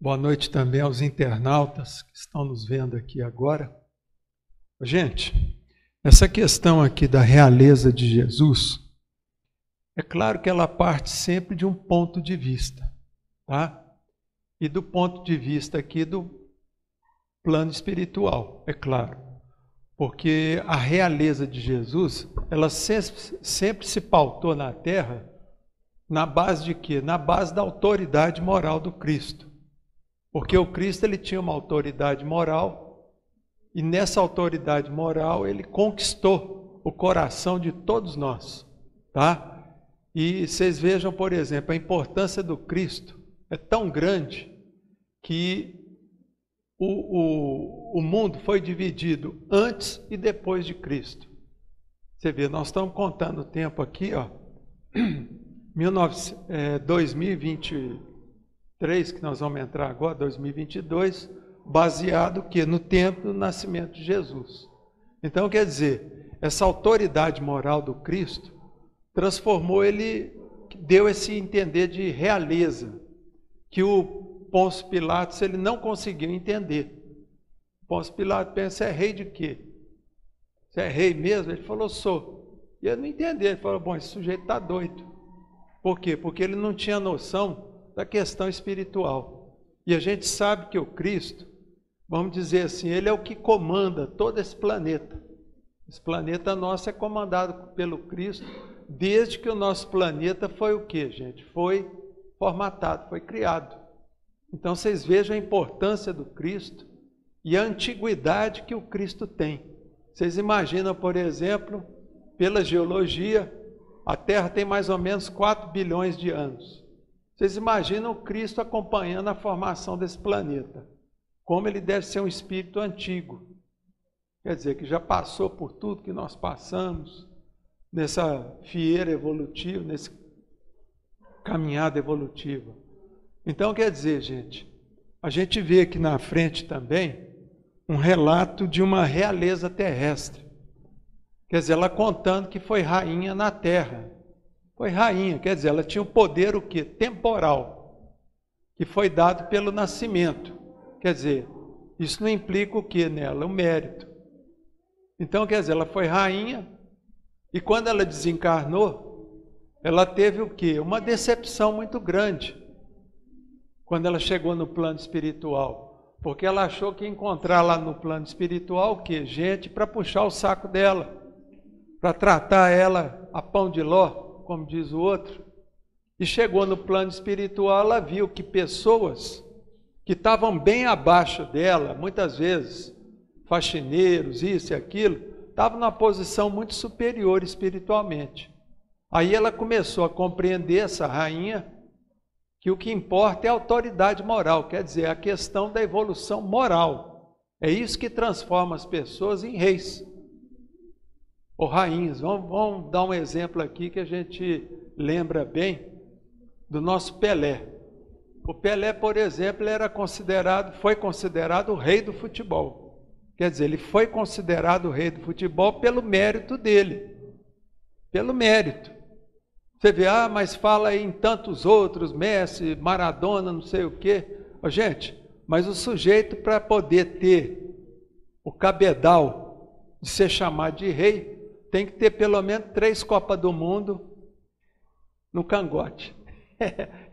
Boa noite também aos internautas que estão nos vendo aqui agora. Gente, essa questão aqui da realeza de Jesus, é claro que ela parte sempre de um ponto de vista, tá? E do ponto de vista aqui do plano espiritual, é claro. Porque a realeza de Jesus, ela sempre se pautou na terra na base de quê? Na base da autoridade moral do Cristo. Porque o Cristo ele tinha uma autoridade moral e nessa autoridade moral ele conquistou o coração de todos nós, tá? E vocês vejam, por exemplo, a importância do Cristo é tão grande que o mundo foi dividido antes e depois de Cristo. Você vê, nós estamos contando o tempo aqui, ó, 2023, que nós vamos entrar agora, 2022, baseado que no tempo do nascimento de Jesus. Então, quer dizer, essa autoridade moral do Cristo transformou ele, deu esse entender de realeza, que o Pôncio Pilatos ele não conseguiu entender. Pôncio Pilatos pensa, você é rei de quê? Você é rei mesmo? Ele falou, sou. E ele não entendeu, ele falou, bom, esse sujeito está doido. Por quê? Porque ele não tinha noção da questão espiritual. E a gente sabe que o Cristo, vamos dizer assim, ele é o que comanda todo esse planeta. Esse planeta nosso é comandado pelo Cristo, desde que o nosso planeta foi o quê, gente? Foi formatado, foi criado. Então vocês vejam a importância do Cristo e a antiguidade que o Cristo tem. Vocês imaginam, por exemplo, pela geologia, a Terra tem mais ou menos 4 bilhões de anos. Vocês imaginam o Cristo acompanhando a formação desse planeta. Como ele deve ser um espírito antigo. Quer dizer, que já passou por tudo que nós passamos, nessa fieira evolutiva, nessa caminhada evolutiva. Então, quer dizer, gente, a gente vê aqui na frente também um relato de uma realeza terrestre. Quer dizer, ela contando que foi rainha na terra. Foi rainha, quer dizer, ela tinha um poder o quê? Temporal, que foi dado pelo nascimento. Quer dizer, isso não implica o quê nela? O mérito. Então, quer dizer, ela foi rainha e quando ela desencarnou, ela teve o quê? Uma decepção muito grande. Quando ela chegou no plano espiritual, porque ela achou que ia encontrar lá no plano espiritual o quê? Gente para puxar o saco dela, para tratar ela a pão de ló, como diz o outro. E chegou no plano espiritual, ela viu que pessoas que estavam bem abaixo dela, muitas vezes, faxineiros, isso e aquilo, estavam numa posição muito superior espiritualmente. Aí ela começou a compreender, essa rainha, que o que importa é a autoridade moral, quer dizer, a questão da evolução moral. É isso que transforma as pessoas em reis ou rainhas. Vamos dar um exemplo aqui que a gente lembra bem do nosso Pelé. O Pelé, por exemplo, foi considerado o rei do futebol. Quer dizer, ele foi considerado o rei do futebol pelo mérito dele. Pelo mérito. Você vê, mas fala aí em tantos outros, Messi, Maradona, não sei o quê. Gente, mas o sujeito para poder ter o cabedal de ser chamado de rei, tem que ter pelo menos 3 Copas do Mundo no cangote.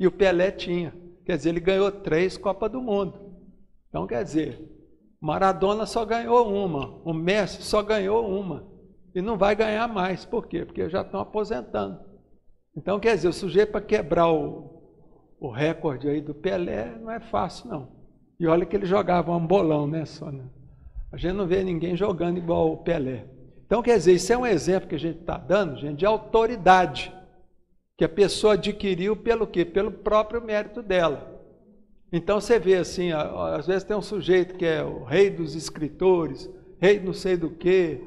E o Pelé tinha. Quer dizer, ele ganhou 3 Copas do Mundo. Então, quer dizer, Maradona só ganhou uma, o Messi só ganhou uma. E não vai ganhar mais. Por quê? Porque já estão aposentando. Então, quer dizer, o sujeito para quebrar o recorde aí do Pelé não é fácil, não. E olha que ele jogava um bolão, né, Sônia? A gente não vê ninguém jogando igual o Pelé. Então, quer dizer, isso é um exemplo que a gente está dando, gente, de autoridade, que a pessoa adquiriu pelo quê? Pelo próprio mérito dela. Então, você vê assim, às vezes tem um sujeito que é o rei dos escritores, rei não sei do quê,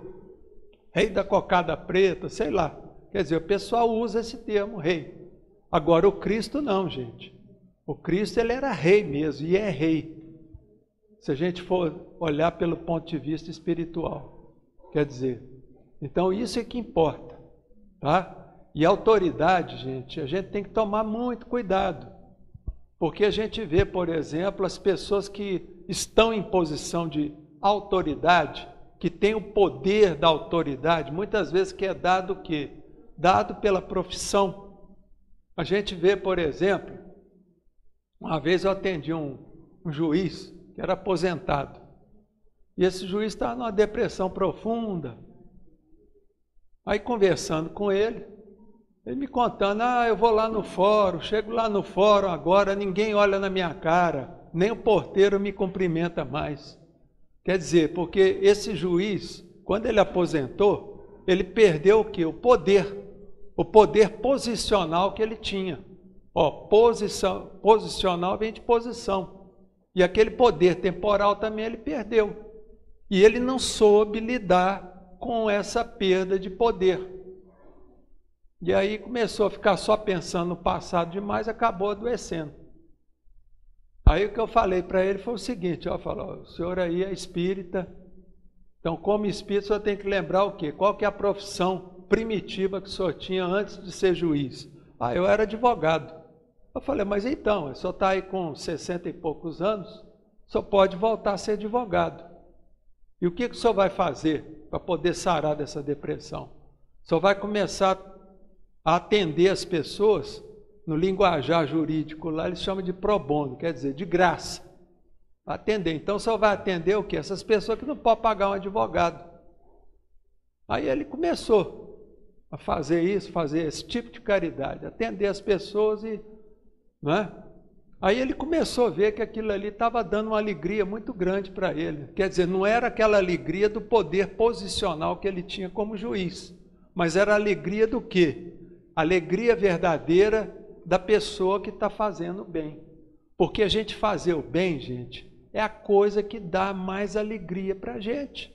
rei da cocada preta, sei lá. Quer dizer, o pessoal usa esse termo, rei. Agora, o Cristo não, gente. O Cristo, ele era rei mesmo, e é rei. Se a gente for olhar pelo ponto de vista espiritual. Quer dizer, então isso é que importa, tá? E autoridade, gente, a gente tem que tomar muito cuidado. Porque a gente vê, por exemplo, as pessoas que estão em posição de autoridade, que têm o poder da autoridade, muitas vezes que é dado o quê? Dado pela profissão. A gente vê, por exemplo, uma vez eu atendi um juiz que era aposentado. E esse juiz estava numa depressão profunda. Aí conversando com ele me contando, eu vou lá no fórum, chego lá no fórum agora, ninguém olha na minha cara, nem o porteiro me cumprimenta mais. Quer dizer, porque esse juiz, quando ele aposentou, ele perdeu o quê? O poder posicional que ele tinha. Posicional vem de posição. E aquele poder temporal também ele perdeu. E ele não soube lidar com essa perda de poder. E aí começou a ficar só pensando no passado demais, acabou adoecendo. Aí o que eu falei para ele foi o seguinte, o senhor aí é espírita, então como espírita o senhor tem que lembrar o quê? Qual que é a profissão primitiva que o senhor tinha antes de ser juiz? Eu era advogado. Eu falei, mas então, o senhor está aí com 60 e poucos anos, o senhor pode voltar a ser advogado. E o que o senhor vai fazer para poder sarar dessa depressão? O senhor vai começar a atender as pessoas, no linguajar jurídico lá, eles chamam de pro bono, quer dizer, de graça. Atender. Então, o senhor vai atender o quê? Essas pessoas que não podem pagar um advogado. Aí ele começou a fazer isso, fazer esse tipo de caridade, atender as pessoas não é? Aí ele começou a ver que aquilo ali estava dando uma alegria muito grande para ele. Quer dizer, não era aquela alegria do poder posicional que ele tinha como juiz, mas era a alegria do quê? Alegria verdadeira da pessoa que está fazendo o bem. Porque a gente fazer o bem, gente, é a coisa que dá mais alegria para a gente.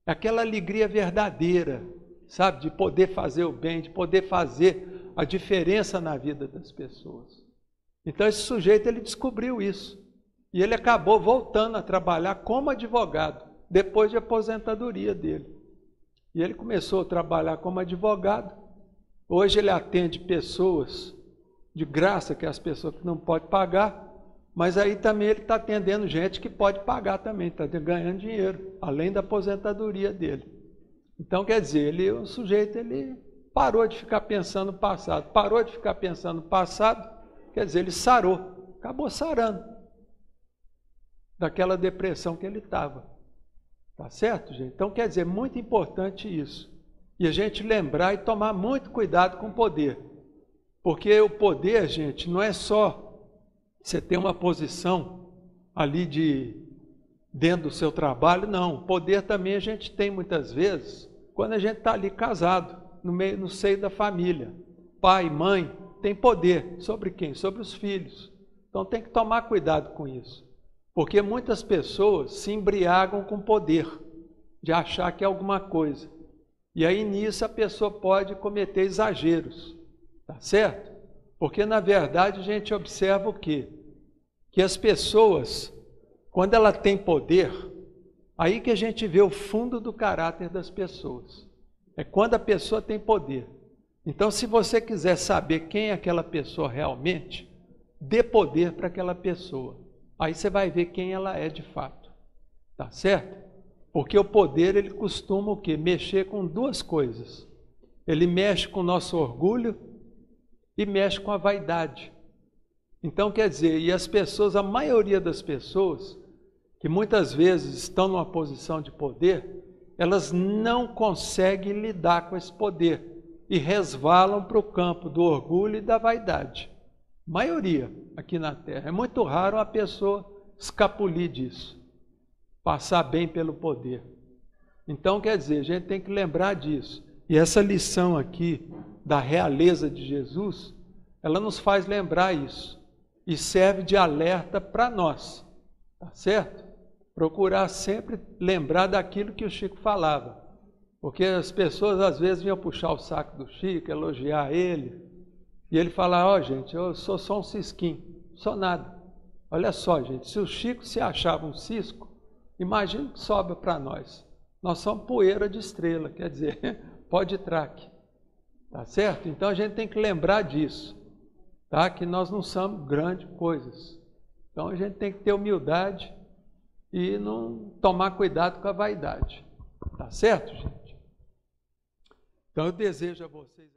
É aquela alegria verdadeira, sabe? De poder fazer o bem, de poder fazer a diferença na vida das pessoas. Então esse sujeito, ele descobriu isso. E ele acabou voltando a trabalhar como advogado, depois de aposentadoria dele. E ele começou a trabalhar como advogado. Hoje ele atende pessoas de graça, que é as pessoas que não podem pagar, mas aí também ele está atendendo gente que pode pagar também, está ganhando dinheiro, além da aposentadoria dele. Então, quer dizer, o sujeito ele parou de ficar pensando no passado. Parou de ficar pensando no passado, quer dizer, ele sarou, acabou sarando daquela depressão que ele estava. Tá certo, gente? Então, quer dizer, muito importante isso. E a gente lembrar e tomar muito cuidado com o poder. Porque o poder, gente, não é só você ter uma posição ali dentro do seu trabalho, não. O poder também a gente tem muitas vezes quando a gente está ali casado, no seio da família. Pai, mãe, tem poder. Sobre quem? Sobre os filhos. Então tem que tomar cuidado com isso. Porque muitas pessoas se embriagam com poder, de achar que é alguma coisa. E aí nisso a pessoa pode cometer exageros, tá certo? Porque na verdade a gente observa o quê? Que as pessoas, quando ela tem poder, aí que a gente vê o fundo do caráter das pessoas. É quando a pessoa tem poder. Então, se você quiser saber quem é aquela pessoa realmente, dê poder para aquela pessoa. Aí você vai ver quem ela é de fato, tá certo? Porque o poder, ele costuma o quê? Mexer com duas coisas. Ele mexe com o nosso orgulho e mexe com a vaidade. Então, quer dizer, e as pessoas, a maioria das pessoas, que muitas vezes estão numa posição de poder, elas não conseguem lidar com esse poder e resvalam para o campo do orgulho e da vaidade. Maioria aqui na Terra. É muito raro uma pessoa escapulir disso. Passar bem pelo poder. Então, quer dizer, a gente tem que lembrar disso. E essa lição aqui da realeza de Jesus, ela nos faz lembrar isso. E serve de alerta para nós. Tá certo? Procurar sempre lembrar daquilo que o Chico falava. Porque as pessoas às vezes vinham puxar o saco do Chico, elogiar ele. E ele falava, gente, eu sou só um cisquinho. Sou nada. Olha só, gente, se o Chico se achava um cisco, imagina que sobra para nós. Nós somos poeira de estrela, quer dizer, pó de traque. Tá certo? Então a gente tem que lembrar disso. tá? Que nós não somos grandes coisas. Então a gente tem que ter humildade e não tomar cuidado com a vaidade. Tá certo, gente? Então eu desejo a vocês